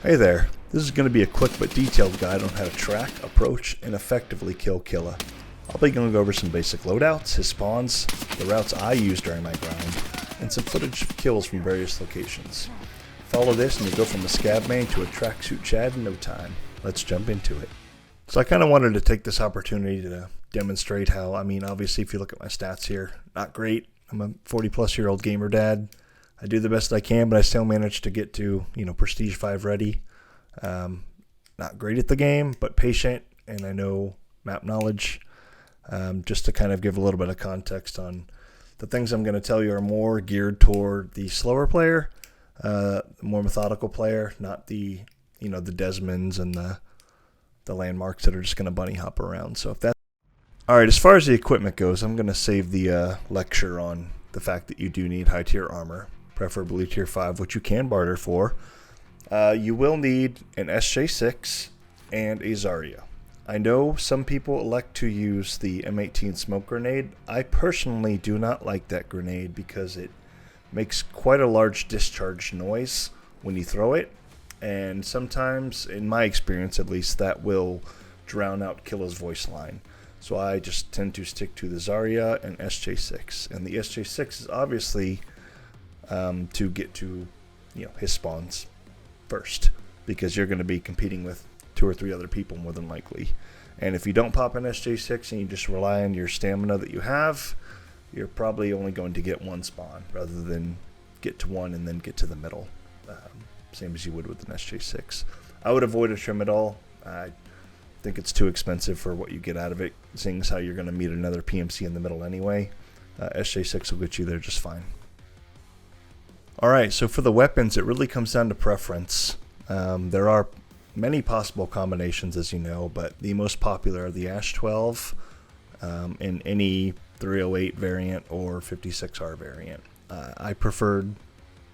Hey there, this is going to be a quick but detailed guide on how to track, approach, and effectively kill Killa. I'll be going over some basic loadouts, his spawns, the routes I use during my grind, and some footage of kills from various locations. Follow this and you go from a scab main to a tracksuit Chad in no time. Let's jump into it. So I kind of wanted to take this opportunity to demonstrate how, obviously if you look at my stats here, not great. I'm a 40-plus-year-old gamer dad. I do the best I can, but I still manage to get to, Prestige 5 ready. Not great at the game, but patient, and I know map knowledge. Just to kind of give a little bit of context on the things I'm going to tell you are more geared toward the slower player, the more methodical player, not the, the Desmonds and the landmarks that are just going to bunny hop around. So if that's all right, as far as the equipment goes, I'm going to save the lecture on the fact that you do need high tier armor, preferably tier 5, which you can barter for. You will need an SJ6 and a Zarya. I know some people elect to use the M18 smoke grenade. I personally do not like that grenade because it makes quite a large discharge noise when you throw it, and sometimes, in my experience at least, that will drown out Killa's voice line. So I just tend to stick to the Zarya and SJ6, and the SJ6 is obviously to get to his spawns first, because you're going to be competing with 2 or 3 other people more than likely. And if you don't pop an SJ6 and you just rely on your stamina that you have, you're probably only going to get one spawn rather than get to one and then get to the middle, same as you would with an SJ6. I would avoid a trim at all. I think it's too expensive for what you get out of it, seeing as how you're going to meet another PMC in the middle anyway. SJ6 will get you there just fine. Alright, so for the weapons, it really comes down to preference. There are many possible combinations, as you know, but the most popular are the Ash 12 in any 308 variant or 56R variant. I preferred,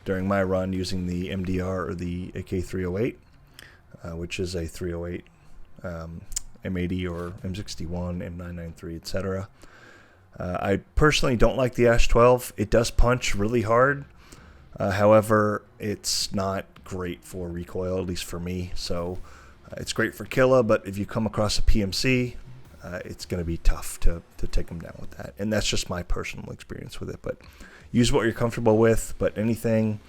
during my run, using the MDR or the AK308, which is a 308 M80 or M61, M993, etc. I personally don't like the Ash 12. It does punch really hard. However, it's not great for recoil, at least for me. So it's great for Killa, but if you come across a PMC, it's going to be tough to take them down with that. And that's just my personal experience with it. But use what you're comfortable with. But anything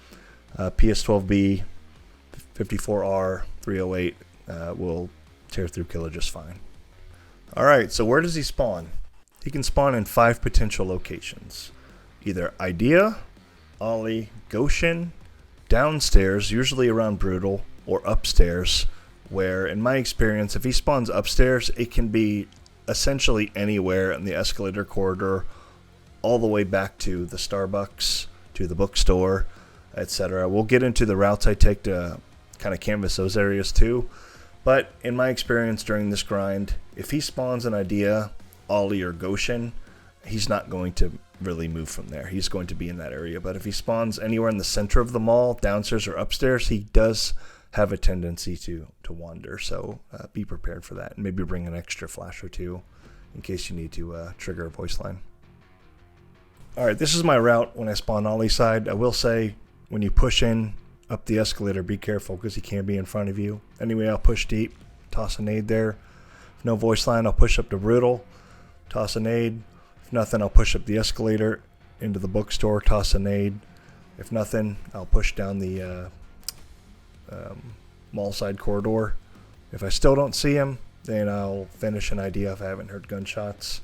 PS12B, 54R, 308 will tear through Killa just fine. Alright, so where does he spawn? He can spawn in 5 potential locations. Either Idea, Ollie, Goshan, downstairs, usually around Brutal, or upstairs, where, in my experience, if he spawns upstairs, it can be essentially anywhere in the escalator corridor, all the way back to the Starbucks, to the bookstore, etc. We'll get into the routes I take to kind of canvas those areas too, but in my experience during this grind, if he spawns an Idea, Ollie, or Goshan, he's not going to really move from there. He's going to be in that area. But if he spawns anywhere in the center of the mall, downstairs or upstairs, he does have a tendency to wander. So be prepared for that. And maybe bring an extra flash or 2 in case you need to trigger a voice line. Alright, this is my route when I spawn Ollie side. I will say, when you push in up the escalator, be careful because he can be in front of you. Anyway, I'll push deep, toss a nade there. If no voice line, I'll push up to Brutal, toss a nade. If nothing, I'll push up the escalator into the bookstore, toss a nade. If nothing, I'll push down the mall side corridor. If I still don't see him, then I'll finish an Idea if I haven't heard gunshots.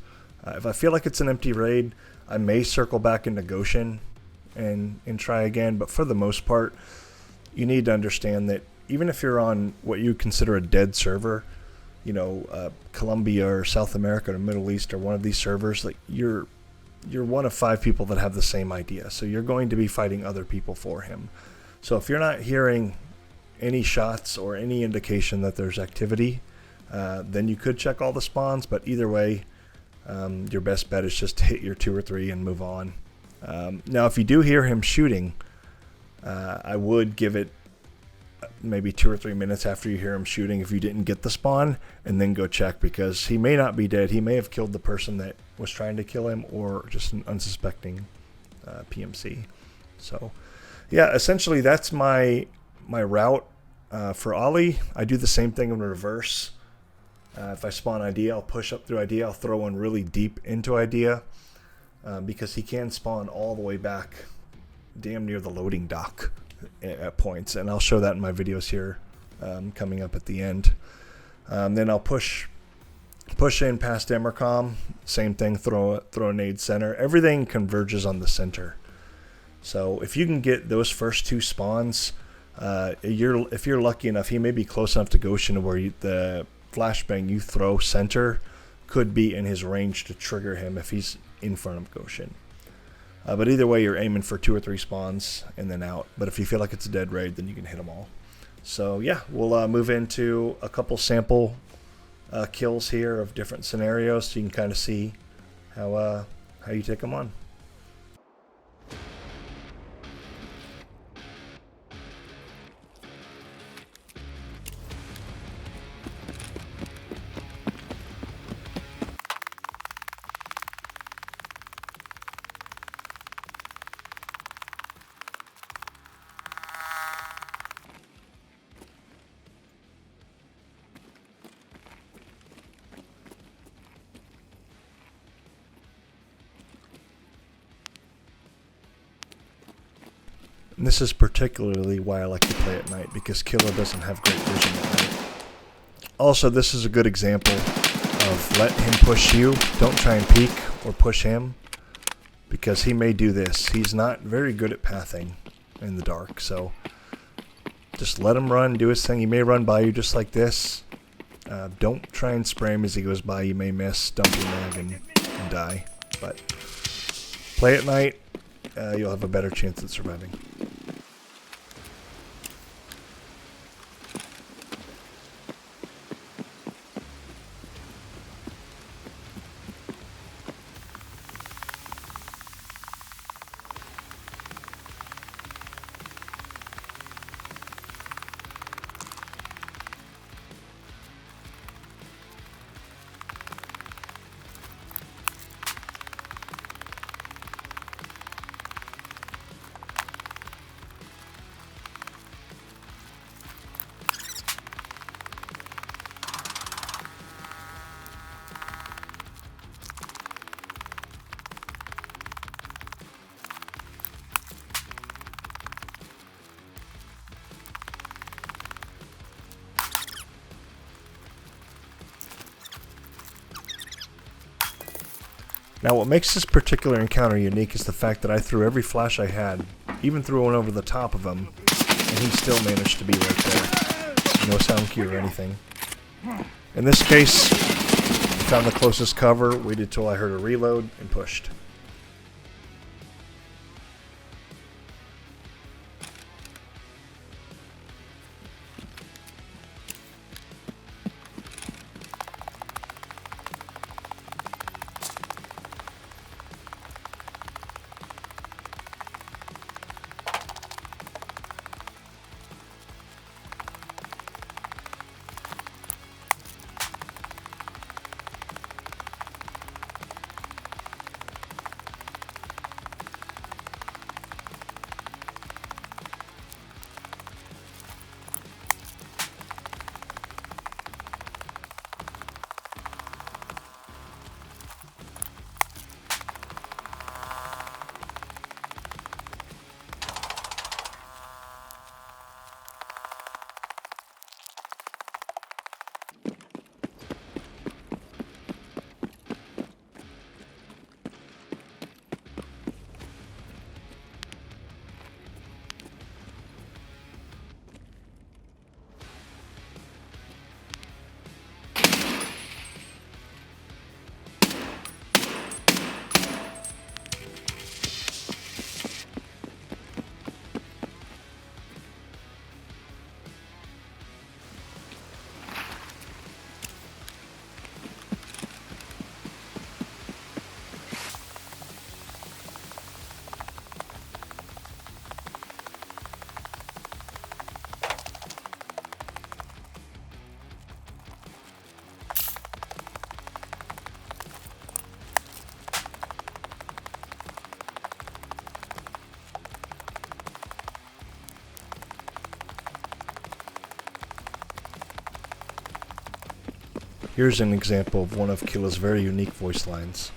If I feel like it's an empty raid, I may circle back into Goshan and try again. But for the most part, you need to understand that even if you're on what you consider a dead server, Colombia or South America or Middle East or one of these servers, like you're one of 5 people that have the same Idea. So you're going to be fighting other people for him. So if you're not hearing any shots or any indication that there's activity, then you could check all the spawns. But either way, your best bet is just to hit your 2 or 3 and move on. Now, if you do hear him shooting, I would give it maybe 2 or 3 minutes after you hear him shooting if you didn't get the spawn, and then go check, because he may not be dead. He may have killed the person that was trying to kill him, or just an unsuspecting PMC. So yeah, essentially that's my route. For Ollie, I do the same thing in reverse. If I spawn idea, I'll push up through idea. I'll throw one really deep into idea because he can spawn all the way back damn near the loading dock at points. And I'll show that in my videos here coming up at the end. Then I'll push in past Emercom. Same thing, throw a nade center. Everything converges on the center. So if you can get those first two spawns, if you're lucky enough, he may be close enough to Goshan where the flashbang you throw center could be in his range to trigger him if he's in front of Goshan. But either way, you're aiming for 2 or 3 spawns and then out. But if you feel like it's a dead raid, then you can hit them all. So yeah, we'll move into a couple sample kills here of different scenarios so you can kind of see how you take them on. And this is particularly why I like to play at night, because Killa doesn't have great vision at night. Also, this is a good example of let him push you. Don't try and peek or push him, because he may do this. He's not very good at pathing in the dark, so just let him run, do his thing. He may run by you just like this. Don't try and spray him as he goes by. You may miss, dump your mag, and die. But play at night, you'll have a better chance at surviving. Now what makes this particular encounter unique is the fact that I threw every flash I had, even threw one over the top of him, and he still managed to be right there. No sound cue or anything. In this case, found the closest cover, waited till I heard a reload, and pushed. Here's an example of one of Killa's very unique voice lines.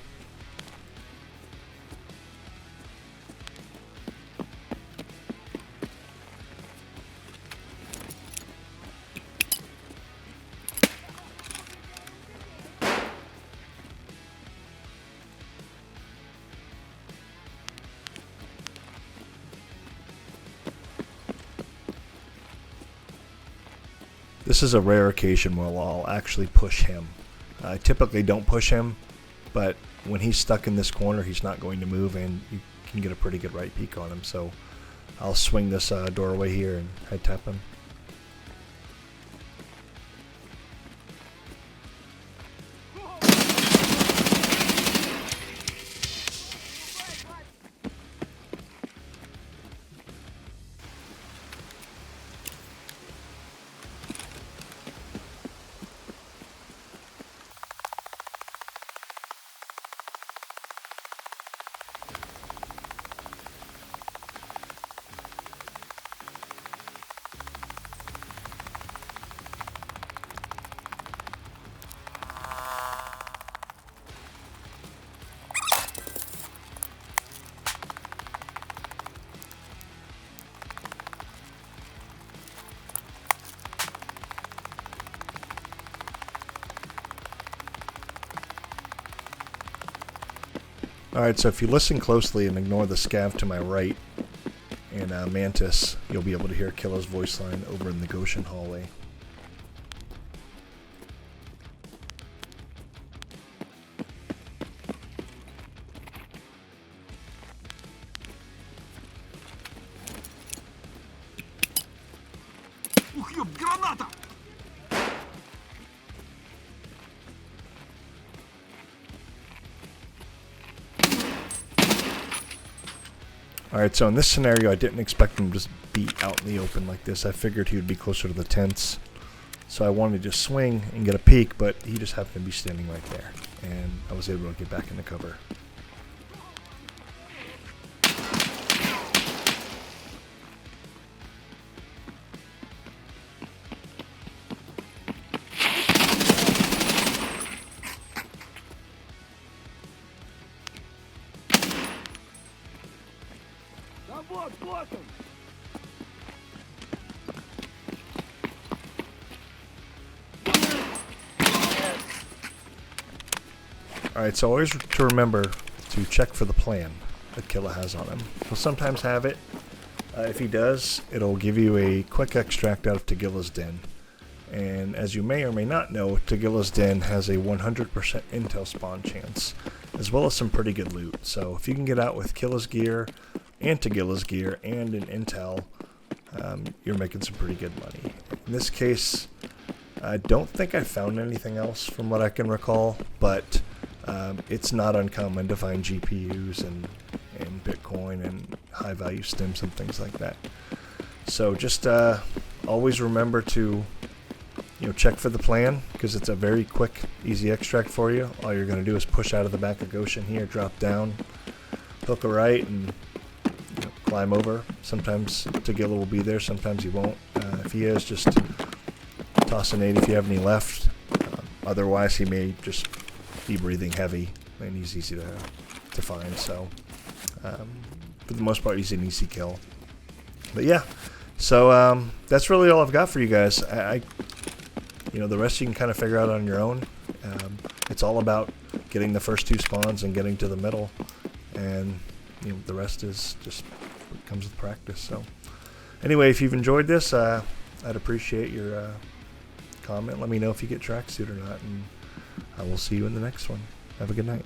This is a rare occasion where I'll actually push him. I typically don't push him, but when he's stuck in this corner, he's not going to move, and you can get a pretty good right peek on him. So I'll swing this doorway here and head tap him. Alright, so if you listen closely and ignore the scav to my right and Mantis, you'll be able to hear Killa's voice line over in the Goshan hallway. Alright, so in this scenario, I didn't expect him to just be out in the open like this. I figured he would be closer to the tents. So I wanted to just swing and get a peek, but he just happened to be standing right there. And I was able to get back into cover. Alright, so always to remember to check for the plan that Killa has on him. He'll sometimes have it. If he does, it'll give you a quick extract out of Tagilla's den. And as you may or may not know, Tagilla's den has a 100% intel spawn chance, as well as some pretty good loot. So if you can get out with Killa's gear and Tagilla's gear and an intel, you're making some pretty good money. In this case, I don't think I found anything else from what I can recall, but it's not uncommon to find GPUs and Bitcoin and high value stims and things like that. So just always remember to check for the plan, because it's a very quick, easy extract for you. All you're going to do is push out of the back of Goshan here, drop down, hook a right, and climb over. Sometimes Tagilla will be there, sometimes he won't. If he is, just toss a nade if you have any left. Otherwise, he may just be breathing heavy, and he's easy to find. So for the most part, he's an easy kill. But yeah, so that's really all I've got for you guys. The rest you can kind of figure out on your own. It's all about getting the first two spawns and getting to the middle, and the rest is just what comes with practice. So anyway, if you've enjoyed this, I'd appreciate your comment. Let me know if you get tracksuit or not, and I will see you in the next one. Have a good night.